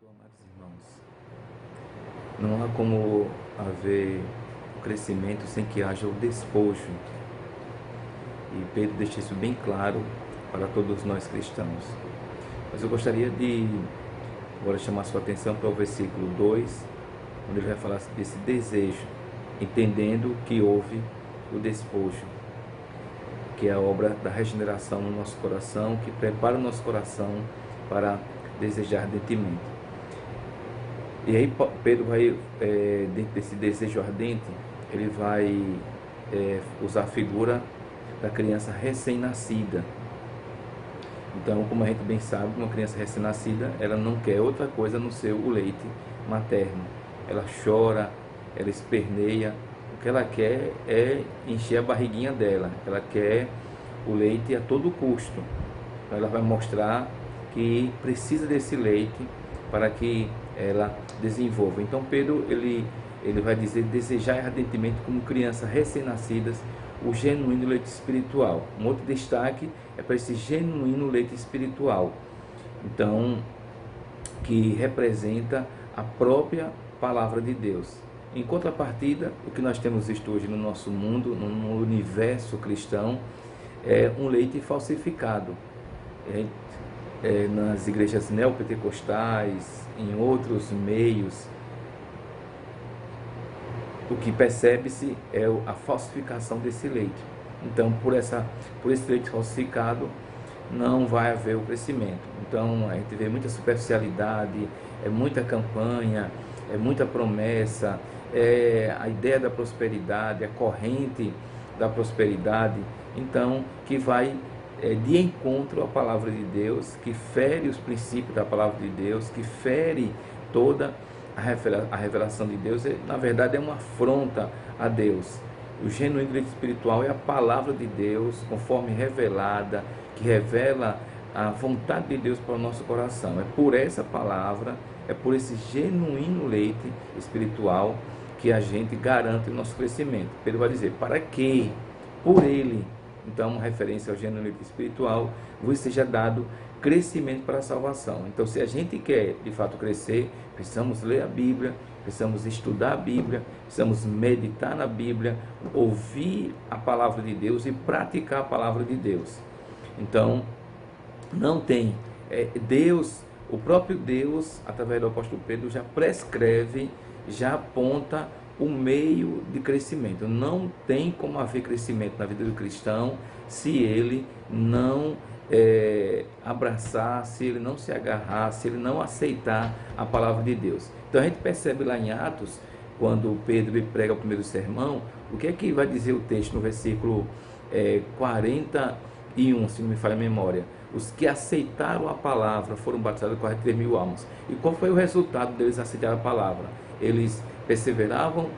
Amados irmãos, não há como haver o crescimento sem que haja o despojo. E Pedro deixa isso bem claro para todos nós cristãos. Mas eu gostaria de agora chamar sua atenção para o versículo 2, onde ele vai falar desse desejo, entendendo que houve o despojo, que é a obra da regeneração no nosso coração, que prepara o nosso coração para desejar ardentemente. E aí Pedro vai, dentro desse desejo ardente, ele vai usar a figura da criança recém-nascida. Então, como a gente bem sabe, uma criança recém-nascida, ela não quer outra coisa a não ser o leite materno. Ela chora, ela esperneia, o que ela quer é encher a barriguinha dela, ela quer o leite a todo custo. Então, ela vai mostrar que precisa desse leite para que ela desenvolva. Então Pedro ele vai dizer desejar ardentemente como crianças recém-nascidas o genuíno leite espiritual. Um outro destaque é para esse genuíno leite espiritual, então, que representa a própria palavra de Deus. Em contrapartida, o que nós temos visto hoje no nosso mundo, no universo cristão, é um leite falsificado. Nas igrejas neopentecostais, em outros meios, o que percebe-se é a falsificação desse leite. Então, por esse leite falsificado, não vai haver o crescimento. Então, a gente vê muita superficialidade, é muita campanha, é muita promessa, a ideia da prosperidade, a corrente da prosperidade, então, que vai de encontro à palavra de Deus, que fere os princípios da palavra de Deus, que fere toda a revelação de Deus. Na verdade, é uma afronta a Deus. O genuíno leite espiritual é a palavra de Deus, conforme revelada, que revela a vontade de Deus para o nosso coração. É por essa palavra, é por esse genuíno leite espiritual que a gente garante o nosso crescimento. Pedro vai dizer, para que por ele, então uma referência ao genuíno leite espiritual, vos seja dado crescimento para a salvação. Então, se a gente quer de fato crescer, precisamos ler a Bíblia, precisamos estudar a Bíblia, precisamos meditar na Bíblia, ouvir a palavra de Deus e praticar a palavra de Deus. Então, não tem Deus, o próprio Deus, através do apóstolo Pedro, já prescreve, já aponta o meio de crescimento. Não tem como haver crescimento na vida do cristão se ele não abraçar, se ele não se agarrar, se ele não aceitar a palavra de Deus. Então a gente percebe lá em Atos, quando Pedro prega o primeiro sermão, o que é que vai dizer o texto no versículo 41, se não me falha a memória? Os que aceitaram a palavra foram batizados 43.000 almas. E qual foi o resultado deles aceitar a palavra? Eles perseveravam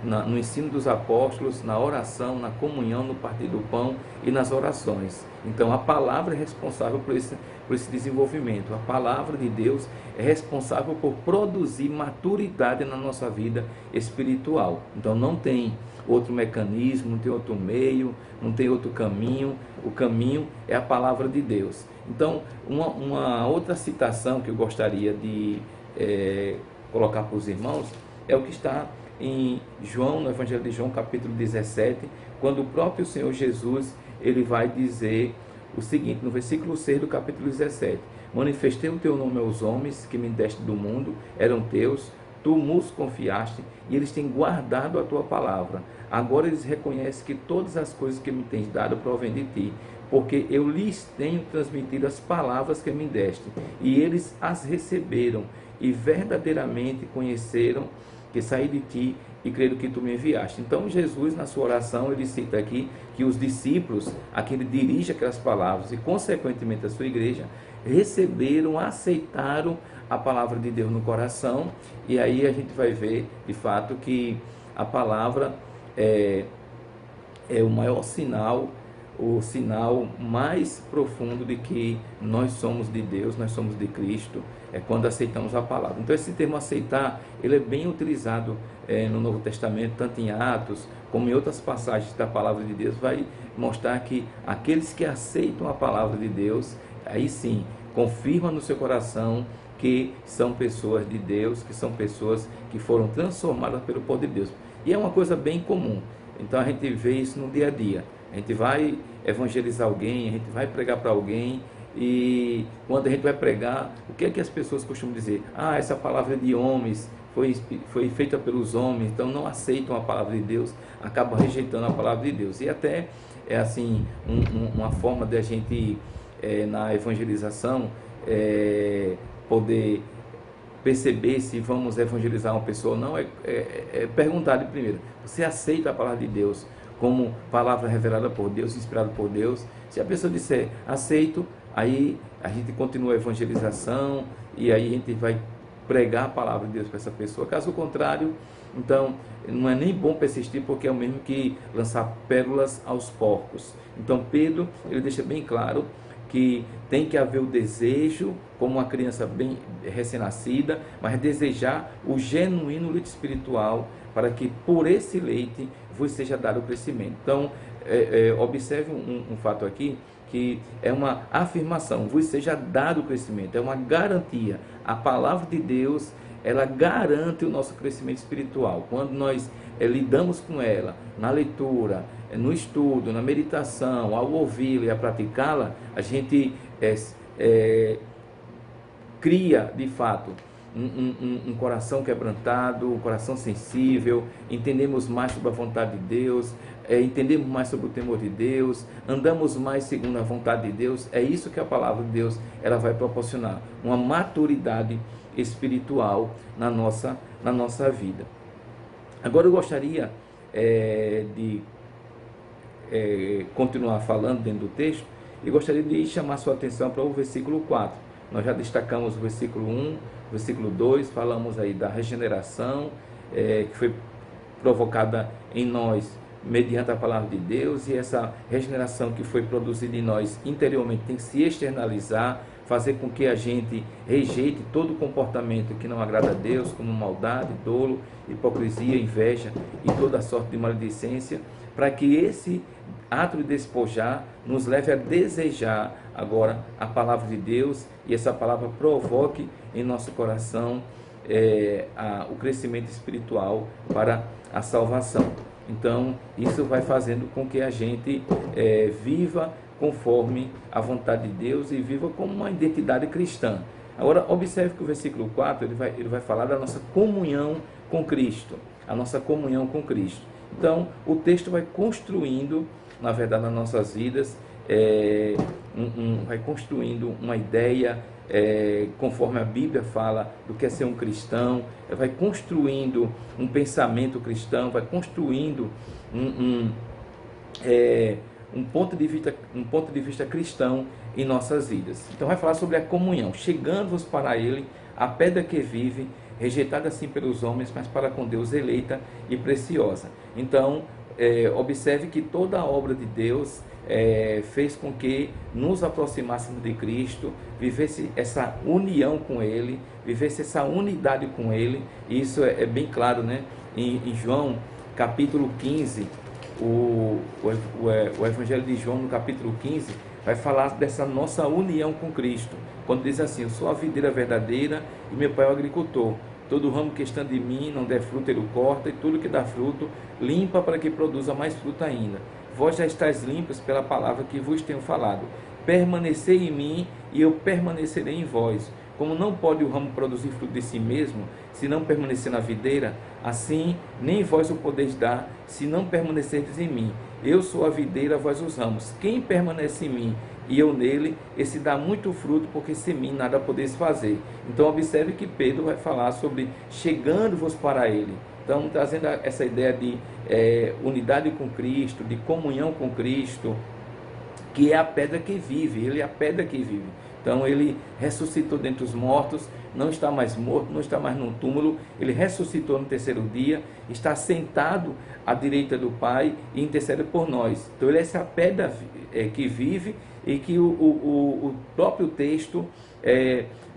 no ensino dos apóstolos, na oração, na comunhão, no partir do pão e nas orações. Então a palavra é responsável por esse desenvolvimento. A palavra de Deus é responsável por produzir maturidade na nossa vida espiritual. Então não tem outro mecanismo, não tem outro meio, não tem outro caminho. O caminho é a palavra de Deus. Então, uma outra citação que eu gostaria de colocar para os irmãos é o que está em João, no Evangelho de João, capítulo 17, quando o próprio Senhor Jesus, ele vai dizer o seguinte, no versículo 6 do capítulo 17, manifestei o teu nome aos homens que me deste do mundo, eram teus, tu nos confiaste, e eles têm guardado a tua palavra. Agora eles reconhecem que todas as coisas que me tens dado provêm de ti, porque eu lhes tenho transmitido as palavras que me deste, e eles as receberam, e verdadeiramente conheceram que saí de ti e creio que tu me enviaste. Então Jesus, na sua oração, ele cita aqui que os discípulos, a quem ele dirige aquelas palavras e consequentemente a sua igreja, receberam, aceitaram a palavra de Deus no coração, e aí a gente vai ver de fato que a palavra é o maior sinal, o sinal mais profundo de que nós somos de Deus, nós somos de Cristo, é quando aceitamos a palavra. Então esse termo aceitar, ele é bem utilizado no Novo Testamento, tanto em Atos, como em outras passagens da palavra de Deus, vai mostrar que aqueles que aceitam a palavra de Deus, aí sim, confirma no seu coração que que são pessoas de Deus, que são pessoas que foram transformadas pelo poder de Deus. E é uma coisa bem comum. Então a gente vê isso no dia a dia. A gente vai evangelizar alguém, a gente vai pregar para alguém, e quando a gente vai pregar, o que é que as pessoas costumam dizer? Ah, essa palavra é de homens, foi feita pelos homens, então não aceitam a palavra de Deus, acabam rejeitando a palavra de Deus. E até é assim, uma forma de a gente, na evangelização, poder perceber se vamos evangelizar uma pessoa ou não, é perguntar de primeiro: você aceita a palavra de Deus como palavra revelada por Deus, inspirada por Deus? Se a pessoa disser aceito, aí a gente continua a evangelização, e aí a gente vai pregar a palavra de Deus para essa pessoa. Caso contrário, então não é nem bom persistir, porque é o mesmo que lançar pérolas aos porcos. Então Pedro, ele deixa bem claro que tem que haver o desejo, como uma criança bem recém-nascida, mas desejar o genuíno leite espiritual, para que por esse leite vos seja dado o crescimento. Então, observe um fato aqui, que é uma afirmação: vos seja dado o crescimento, é uma garantia. A palavra de Deus, ela garante o nosso crescimento espiritual. Quando nós lidamos com ela, na leitura, no estudo, na meditação, ao ouvi-la e a praticá-la, a gente cria, de fato, um coração quebrantado, um coração sensível, entendemos mais sobre a vontade de Deus, entendemos mais sobre o temor de Deus, andamos mais segundo a vontade de Deus. É isso que a palavra de Deus, ela vai proporcionar, uma maturidade espiritual na nossa vida. Agora eu gostaria de continuar falando dentro do texto, e gostaria de chamar sua atenção para o versículo 4. Nós já destacamos o versículo 1, versículo 2, falamos aí da regeneração, que foi provocada em nós mediante a palavra de Deus, e essa regeneração que foi produzida em nós interiormente tem que se externalizar, fazer com que a gente rejeite todo comportamento que não agrada a Deus, como maldade, dolo, hipocrisia, inveja e toda sorte de maledicência, para que esse ato de despojar nos leve a desejar agora a palavra de Deus, e essa palavra provoque em nosso coração o crescimento espiritual para a salvação. Então, isso vai fazendo com que a gente viva conforme a vontade de Deus e viva como uma identidade cristã. Agora, observe que o versículo 4, ele vai falar da nossa comunhão com Cristo, a nossa comunhão com Cristo. Então, o texto vai construindo, na verdade, nas nossas vidas, vai construindo uma ideia, conforme a Bíblia fala do que é ser um cristão, vai construindo um pensamento cristão, vai construindo um ponto de vista cristão em nossas vidas. Então vai falar sobre a comunhão: chegando-vos para ele, a pedra que vive, rejeitada assim pelos homens, mas para com Deus eleita e preciosa. Então observe que toda a obra de Deus fez com que nos aproximássemos de Cristo, vivesse essa união com Ele, vivesse essa unidade com Ele. E isso é bem claro, né? Em João capítulo 15, o Evangelho de João, no capítulo 15, vai falar dessa nossa união com Cristo, quando diz assim: eu sou a videira verdadeira e meu pai é o agricultor. Todo ramo que estando em mim não der fruto, ele o corta, e tudo que dá fruto, limpa, para que produza mais fruto ainda. Vós já estáis limpos pela palavra que vos tenho falado. Permanecei em mim, e eu permanecerei em vós. Como não pode o ramo produzir fruto de si mesmo, se não permanecer na videira, assim nem vós o podeis dar, se não permanecerdes em mim. Eu sou a videira, vós os ramos. Quem permanece em mim e eu nele, esse dá muito fruto, porque sem mim nada podeis fazer. Então observe que Pedro vai falar sobre chegando-vos para ele. Então, trazendo essa ideia de unidade com Cristo, de comunhão com Cristo, que é a pedra que vive. Ele é a pedra que vive. Então, ele ressuscitou dentre os mortos, não está mais morto, não está mais no túmulo, ele ressuscitou no terceiro dia, está sentado à direita do Pai e intercede por nós. Então, ele é essa pedra que vive, e que o próprio texto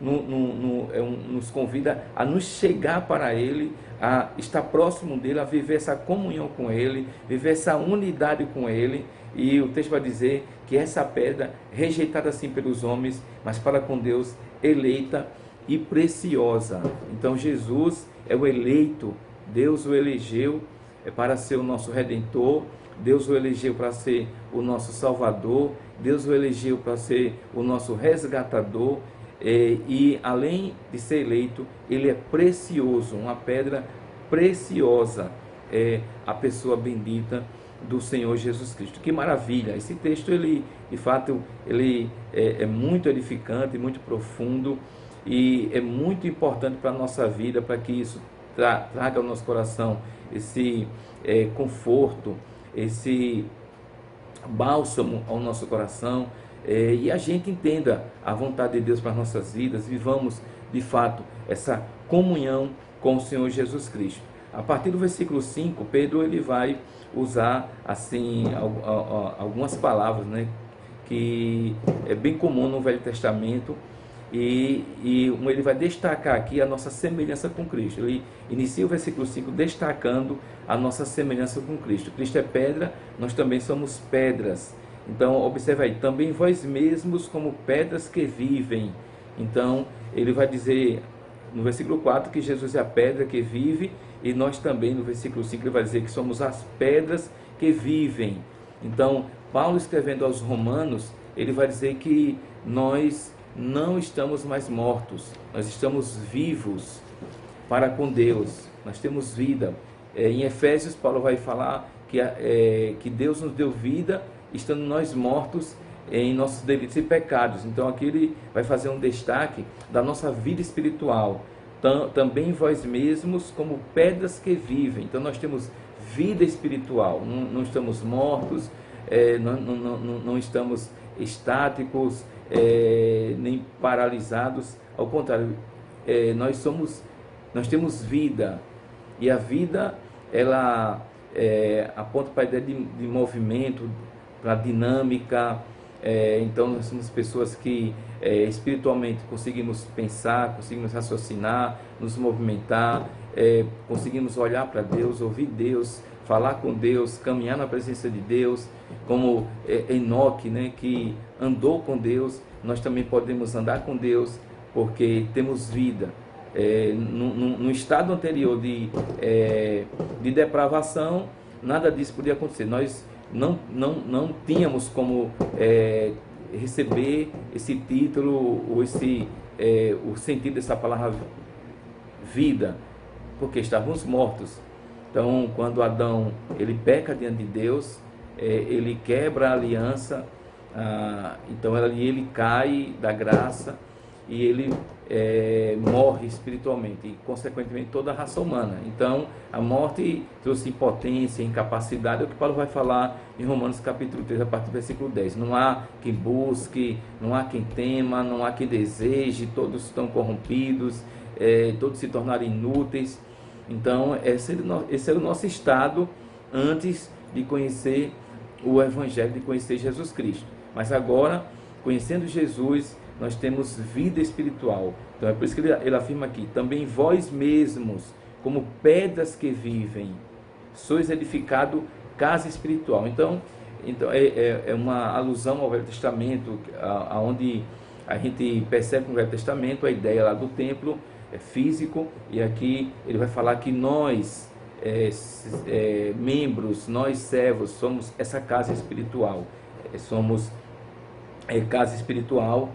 nos convida a nos chegar para ele, a estar próximo dele, a viver essa comunhão com ele, viver essa unidade com ele. E o texto vai dizer que essa pedra, rejeitada assim pelos homens, mas para com Deus eleita e preciosa. Então Jesus é o eleito, Deus o elegeu para ser o nosso Redentor, Deus o elegeu para ser o nosso Salvador, Deus o elegeu para ser o nosso resgatador, e além de ser eleito, ele é precioso, uma pedra preciosa, é a pessoa bendita do Senhor Jesus Cristo. Que maravilha! Esse texto, ele, de fato, ele é muito edificante, muito profundo, e é muito importante para a nossa vida, para que isso traga ao nosso coração esse conforto, esse bálsamo ao nosso coração, e a gente entenda a vontade de Deus para as nossas vidas, vivamos de fato essa comunhão com o Senhor Jesus Cristo. A partir do versículo 5, Pedro ele vai usar assim algumas palavras, né, que é bem comum no Velho Testamento, e ele vai destacar aqui a nossa semelhança com Cristo. Ele inicia o versículo 5 destacando a nossa semelhança com Cristo. Cristo é pedra, nós também somos pedras. Então, observe aí, também vós mesmos como pedras que vivem. Então, ele vai dizer no versículo 4 que Jesus é a pedra que vive, e nós também, no versículo 5, ele vai dizer que somos as pedras que vivem. Então, Paulo escrevendo aos Romanos, ele vai dizer que nós não estamos mais mortos, nós estamos vivos para com Deus, nós temos vida. Em Efésios, Paulo vai falar que Deus nos deu vida, estando nós mortos em nossos delitos e pecados. Então aqui ele vai fazer um destaque da nossa vida espiritual. Também vós mesmos como pedras que vivem. Então nós temos vida espiritual, não estamos mortos, não estamos estáticos, nem paralisados. Ao contrário, nós temos vida, e a vida ela aponta para a ideia de movimento, para a dinâmica. Então nós somos pessoas que espiritualmente conseguimos pensar, conseguimos raciocinar, nos movimentar, conseguimos olhar para Deus, ouvir Deus, falar com Deus, caminhar na presença de Deus, como Enoque, né, que andou com Deus. Nós também podemos andar com Deus porque temos vida. No estado anterior de depravação, nada disso podia acontecer. Nós não tínhamos como receber esse título, ou o sentido dessa palavra vida, porque estávamos mortos. Então, quando Adão ele peca diante de Deus, ele quebra a aliança, então ele cai da graça, e ele morre espiritualmente, e consequentemente toda a raça humana. Então a morte trouxe impotência, incapacidade. É o que Paulo vai falar em Romanos capítulo 3, a partir do versículo 10. Não há quem busque, não há quem tema, não há quem deseje, todos estão corrompidos, todos se tornaram inúteis. Então esse era o nosso estado antes de conhecer o Evangelho, de conhecer Jesus Cristo. Mas agora, conhecendo Jesus, nós temos vida espiritual. Então é por isso que ele afirma aqui: também vós mesmos, como pedras que vivem, sois edificado casa espiritual. Então é uma alusão ao Velho Testamento, aonde a gente percebe no Velho Testamento a ideia lá do templo físico, e aqui ele vai falar que nós, membros, nós servos, somos essa casa espiritual. Somos casa espiritual.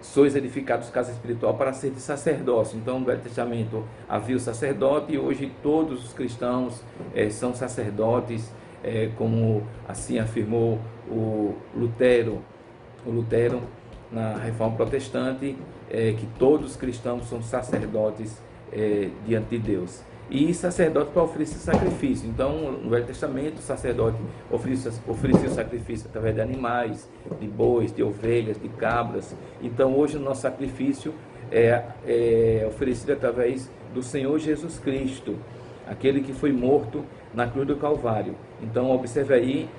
Sois edificados casa espiritual para ser de sacerdócio. Então no Velho Testamento havia o sacerdote, e hoje todos os cristãos são sacerdotes, como assim afirmou o Lutero na Reforma Protestante, que todos os cristãos são sacerdotes diante de Deus. E sacerdote para oferecer sacrifício. Então, no Velho Testamento, o sacerdote oferecia sacrifício através de animais, de bois, de ovelhas, de cabras. Então, hoje o nosso sacrifício é oferecido através do Senhor Jesus Cristo, aquele que foi morto na cruz do Calvário. Então, observe aí: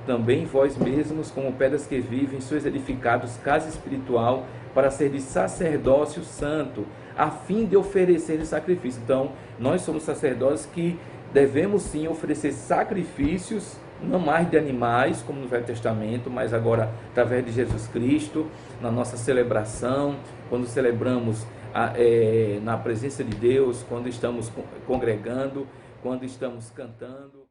também vós mesmos, como pedras que vivem, sois edificados casa espiritual para ser de sacerdócio santo, a fim de oferecer sacrifício. Então, nós somos sacerdotes que devemos sim oferecer sacrifícios, não mais de animais, como no Velho Testamento, mas agora através de Jesus Cristo, na nossa celebração, quando celebramos na presença de Deus, quando estamos congregando, quando estamos cantando.